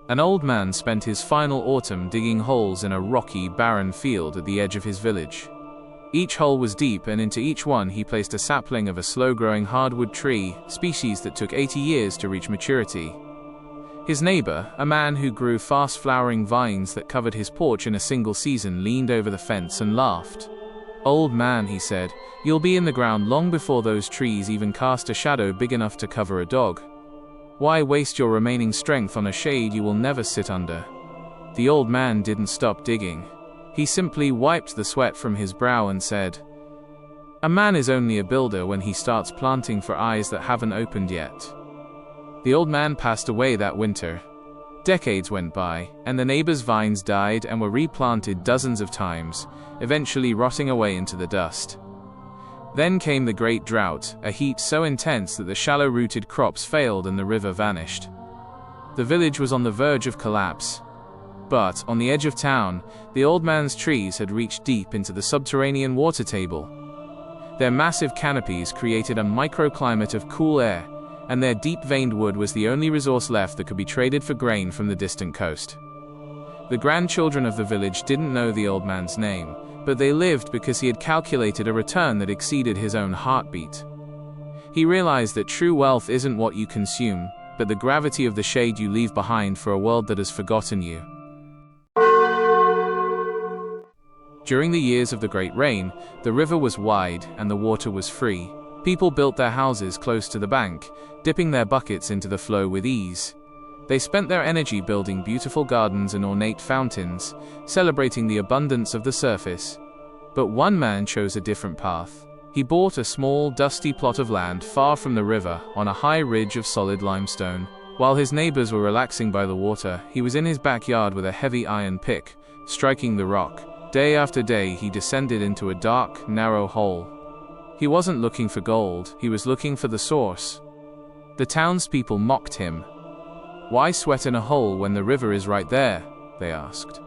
An old man spent his final autumn digging holes in a rocky, barren field at the edge of his village. Each hole was deep, and into each one he placed a sapling of a slow-growing hardwood tree, species that took 80 years to reach maturity. His neighbor, a man who grew fast-flowering vines that covered his porch in a single season, leaned over the fence and laughed. "Old man," he said, "you'll be in the ground long before those trees even cast a shadow big enough to cover a dog. Why waste your remaining strength on a shade you will never sit under?" The old man didn't stop digging. He simply wiped the sweat from his brow and said, "A man is only a builder when he starts planting for eyes that haven't opened yet." The old man passed away that winter. Decades went by, and the neighbor's vines died and were replanted dozens of times, eventually rotting away into the dust. Then came the great drought, a heat so intense that the shallow-rooted crops failed and the river vanished. The village was on the verge of collapse. But, on the edge of town, the old man's trees had reached deep into the subterranean water table. Their massive canopies created a microclimate of cool air, and their deep-veined wood was the only resource left that could be traded for grain from the distant coast. The grandchildren of the village didn't know the old man's name, but they lived because he had calculated a return that exceeded his own heartbeat. He realized that true wealth isn't what you consume, but the gravity of the shade you leave behind for a world that has forgotten you. During the years of the Great Rain, the river was wide and the water was free. People built their houses close to the bank, dipping their buckets into the flow with ease. They spent their energy building beautiful gardens and ornate fountains, celebrating the abundance of the surface. But one man chose a different path. He bought a small, dusty plot of land far from the river, on a high ridge of solid limestone. While his neighbors were relaxing by the water, he was in his backyard with a heavy iron pick, striking the rock. Day after day he descended into a dark, narrow hole. He wasn't looking for gold, he was looking for the source. The townspeople mocked him. "Why sweat in a hole when the river is right there?" they asked.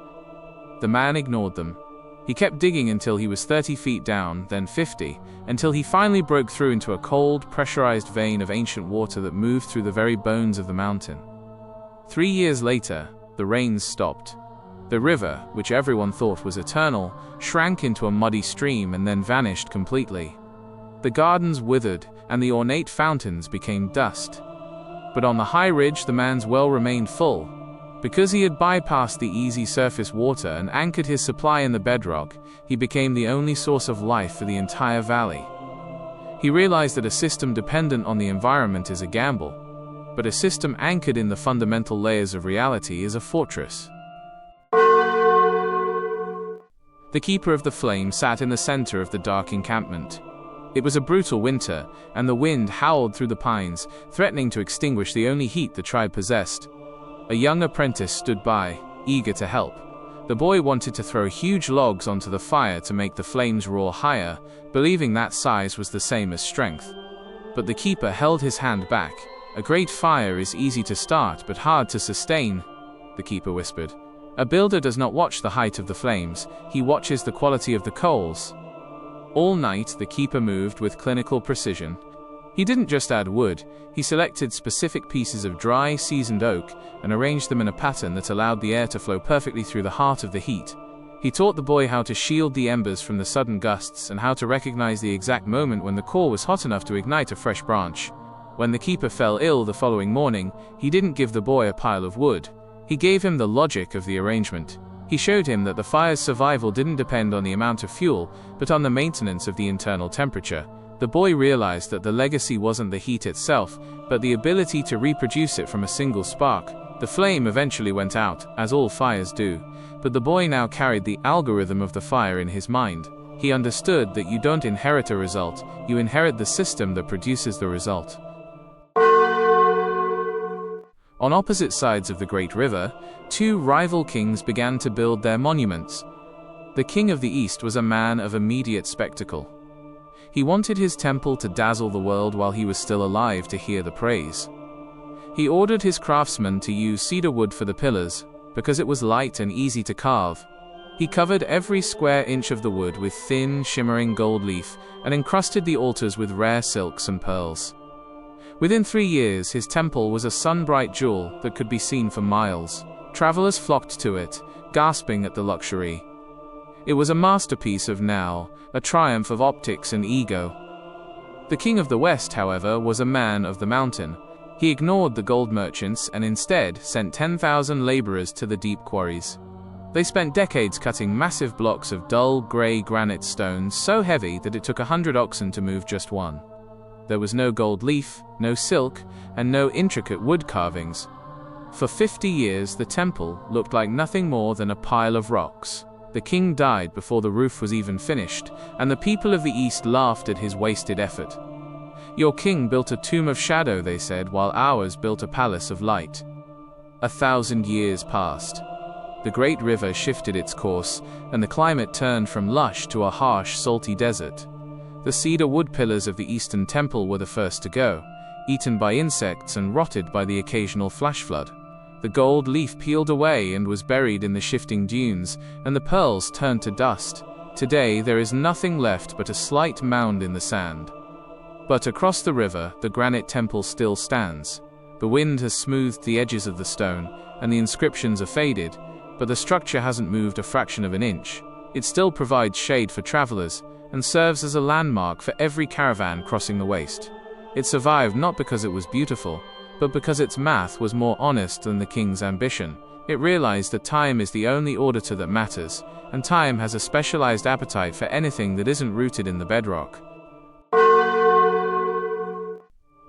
The man ignored them. He kept digging until he was 30 feet down, then 50, until he finally broke through into a cold, pressurized vein of ancient water that moved through the very bones of the mountain. 3 years later, the rains stopped. The river, which everyone thought was eternal, shrank into a muddy stream and then vanished completely. The gardens withered, and the ornate fountains became dust. But on the high ridge the man's well remained full. Because he had bypassed the easy surface water and anchored his supply in the bedrock, he became the only source of life for the entire valley. He realized that a system dependent on the environment is a gamble, but a system anchored in the fundamental layers of reality is a fortress. The Keeper of the Flame sat in the center of the dark encampment. It was a brutal winter, and the wind howled through the pines, threatening to extinguish the only heat the tribe possessed. A young apprentice stood by, eager to help. The boy wanted to throw huge logs onto the fire to make the flames roar higher, believing that size was the same as strength. But the keeper held his hand back. "A great fire is easy to start but hard to sustain," the keeper whispered. "A builder does not watch the height of the flames, he watches the quality of the coals." All night, the keeper moved with clinical precision. He didn't just add wood, he selected specific pieces of dry, seasoned oak and arranged them in a pattern that allowed the air to flow perfectly through the heart of the heat. He taught the boy how to shield the embers from the sudden gusts and how to recognize the exact moment when the core was hot enough to ignite a fresh branch. When the keeper fell ill the following morning, he didn't give the boy a pile of wood. He gave him the logic of the arrangement. He showed him that the fire's survival didn't depend on the amount of fuel, but on the maintenance of the internal temperature. The boy realized that the legacy wasn't the heat itself, but the ability to reproduce it from a single spark. The flame eventually went out, as all fires do, but the boy now carried the algorithm of the fire in his mind. He understood that you don't inherit a result, you inherit the system that produces the result. On opposite sides of the great river, two rival kings began to build their monuments. The king of the east was a man of immediate spectacle. He wanted his temple to dazzle the world while he was still alive to hear the praise. He ordered his craftsmen to use cedar wood for the pillars, because it was light and easy to carve. He covered every square inch of the wood with thin, shimmering gold leaf, and encrusted the altars with rare silks and pearls. Within 3 years, his temple was a sun-bright jewel that could be seen for miles. Travelers flocked to it, gasping at the luxury. It was a masterpiece of now, a triumph of optics and ego. The king of the West, however, was a man of the mountain. He ignored the gold merchants and instead sent 10,000 laborers to the deep quarries. They spent decades cutting massive blocks of dull, grey granite stones so heavy that it took 100 oxen to move just one. There was no gold leaf, no silk, and no intricate wood carvings. For 50 years, the temple looked like nothing more than a pile of rocks. The king died before the roof was even finished, and the people of the East laughed at his wasted effort. "Your king built a tomb of shadow," they said, "while ours built a palace of light." 1,000 years passed. The great river shifted its course, and the climate turned from lush to a harsh, salty desert. The cedar wood pillars of the Eastern Temple were the first to go, eaten by insects and rotted by the occasional flash flood. The gold leaf peeled away and was buried in the shifting dunes, and the pearls turned to dust. Today there is nothing left but a slight mound in the sand. But across the river, the granite temple still stands. The wind has smoothed the edges of the stone, and the inscriptions are faded, but the structure hasn't moved a fraction of an inch. It still provides shade for travelers, and serves as a landmark for every caravan crossing the waste. It survived not because it was beautiful, but because its math was more honest than the king's ambition. It realized that time is the only auditor that matters, and time has a specialized appetite for anything that isn't rooted in the bedrock.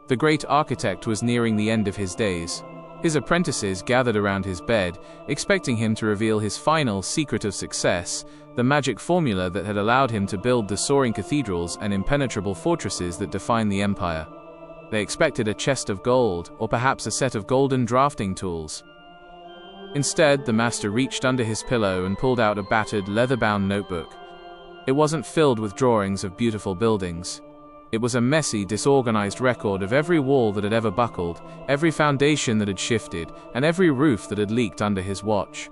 The great architect was nearing the end of his days. His apprentices gathered around his bed, expecting him to reveal his final secret of success, the magic formula that had allowed him to build the soaring cathedrals and impenetrable fortresses that define the empire. They expected a chest of gold, or perhaps a set of golden drafting tools. Instead, the master reached under his pillow and pulled out a battered, leather-bound notebook. It wasn't filled with drawings of beautiful buildings. It was a messy, disorganized record of every wall that had ever buckled, every foundation that had shifted, and every roof that had leaked under his watch.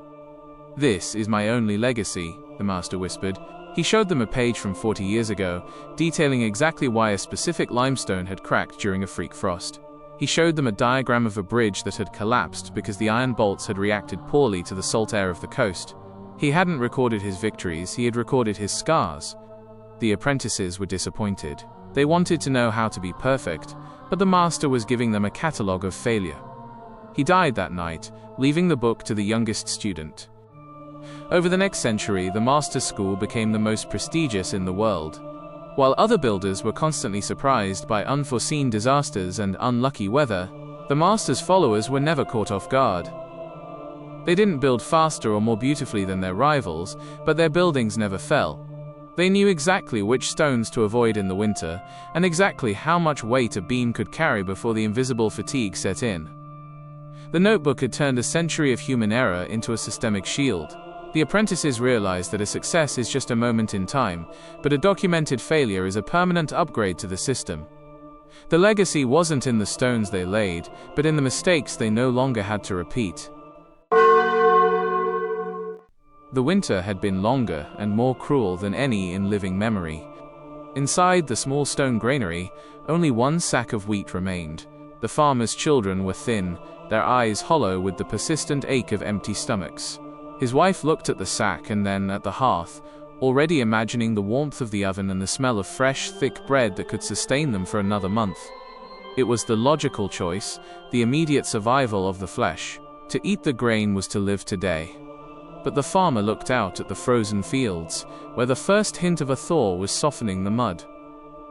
"This is my only legacy," the master whispered. He showed them a page from 40 years ago, detailing exactly why a specific limestone had cracked during a freak frost. He showed them a diagram of a bridge that had collapsed because the iron bolts had reacted poorly to the salt air of the coast. He hadn't recorded his victories, he had recorded his scars. The apprentices were disappointed. They wanted to know how to be perfect, but the master was giving them a catalogue of failure. He died that night, leaving the book to the youngest student. Over the next century, the master's school became the most prestigious in the world. While other builders were constantly surprised by unforeseen disasters and unlucky weather, the master's followers were never caught off guard. They didn't build faster or more beautifully than their rivals, but their buildings never fell. They knew exactly which stones to avoid in the winter, and exactly how much weight a beam could carry before the invisible fatigue set in. The notebook had turned a century of human error into a systemic shield. The apprentices realized that a success is just a moment in time, but a documented failure is a permanent upgrade to the system. The legacy wasn't in the stones they laid, but in the mistakes they no longer had to repeat. The winter had been longer and more cruel than any in living memory. Inside the small stone granary, only one sack of wheat remained. The farmer's children were thin, their eyes hollow with the persistent ache of empty stomachs. His wife looked at the sack and then at the hearth, already imagining the warmth of the oven and the smell of fresh, thick bread that could sustain them for another month. It was the logical choice, the immediate survival of the flesh. To eat the grain was to live today. But the farmer looked out at the frozen fields, where the first hint of a thaw was softening the mud.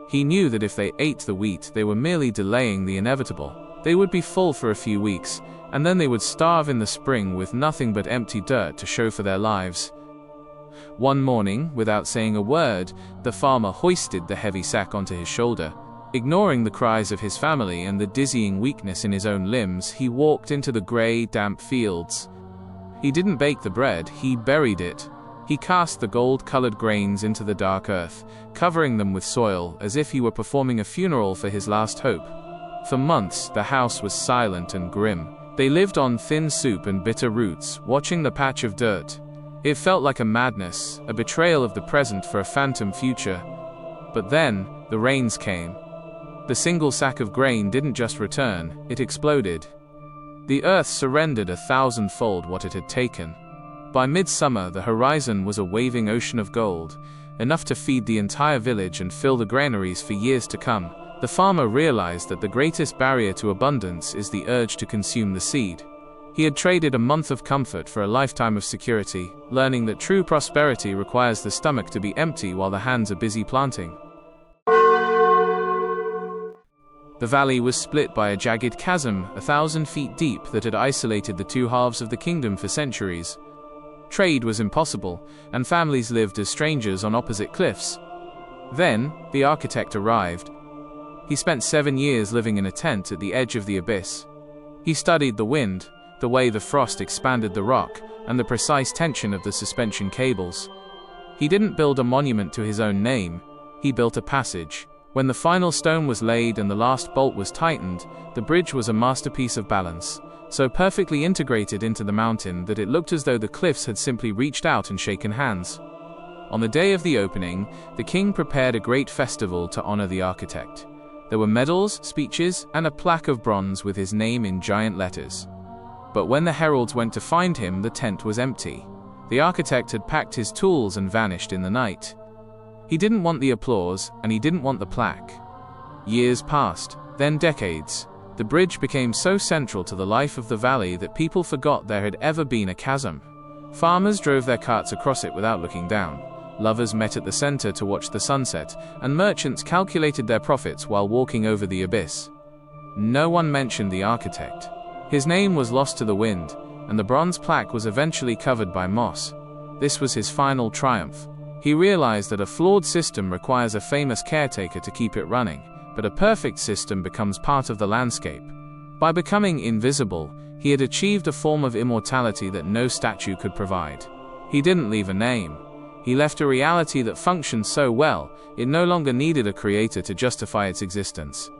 He knew that if they ate the wheat, they were merely delaying the inevitable. They would be full for a few weeks, and then they would starve in the spring with nothing but empty dirt to show for their lives. One morning, without saying a word, the farmer hoisted the heavy sack onto his shoulder. Ignoring the cries of his family and the dizzying weakness in his own limbs, he walked into the grey, damp fields. He didn't bake the bread, he buried it. He cast the gold-colored grains into the dark earth, covering them with soil as if he were performing a funeral for his last hope. For months, the house was silent and grim. They lived on thin soup and bitter roots, watching the patch of dirt. It felt like a madness, a betrayal of the present for a phantom future. But then, the rains came. The single sack of grain didn't just return, it exploded. The earth surrendered 1,000-fold what it had taken. By midsummer, the horizon was a waving ocean of gold, enough to feed the entire village and fill the granaries for years to come. The farmer realized that the greatest barrier to abundance is the urge to consume the seed. He had traded a month of comfort for a lifetime of security, learning that true prosperity requires the stomach to be empty while the hands are busy planting. The valley was split by a jagged chasm 1,000 feet deep that had isolated the two halves of the kingdom for centuries. Trade was impossible, and families lived as strangers on opposite cliffs. Then, the architect arrived. He spent 7 years living in a tent at the edge of the abyss. He studied the wind, the way the frost expanded the rock, and the precise tension of the suspension cables. He didn't build a monument to his own name, he built a passage. When the final stone was laid and the last bolt was tightened, the bridge was a masterpiece of balance, so perfectly integrated into the mountain that it looked as though the cliffs had simply reached out and shaken hands. On the day of the opening, the king prepared a great festival to honor the architect. There were medals, speeches, and a plaque of bronze with his name in giant letters. But when the heralds went to find him, the tent was empty. The architect had packed his tools and vanished in the night. He didn't want the applause, and he didn't want the plaque. Years passed, then decades. The bridge became so central to the life of the valley that people forgot there had ever been a chasm. Farmers drove their carts across it without looking down. Lovers met at the center to watch the sunset, and merchants calculated their profits while walking over the abyss. No one mentioned the architect. His name was lost to the wind, and the bronze plaque was eventually covered by moss. This was his final triumph. He realized that a flawed system requires a famous caretaker to keep it running, but a perfect system becomes part of the landscape. By becoming invisible, he had achieved a form of immortality that no statue could provide. He didn't leave a name. He left a reality that functioned so well, it no longer needed a creator to justify its existence.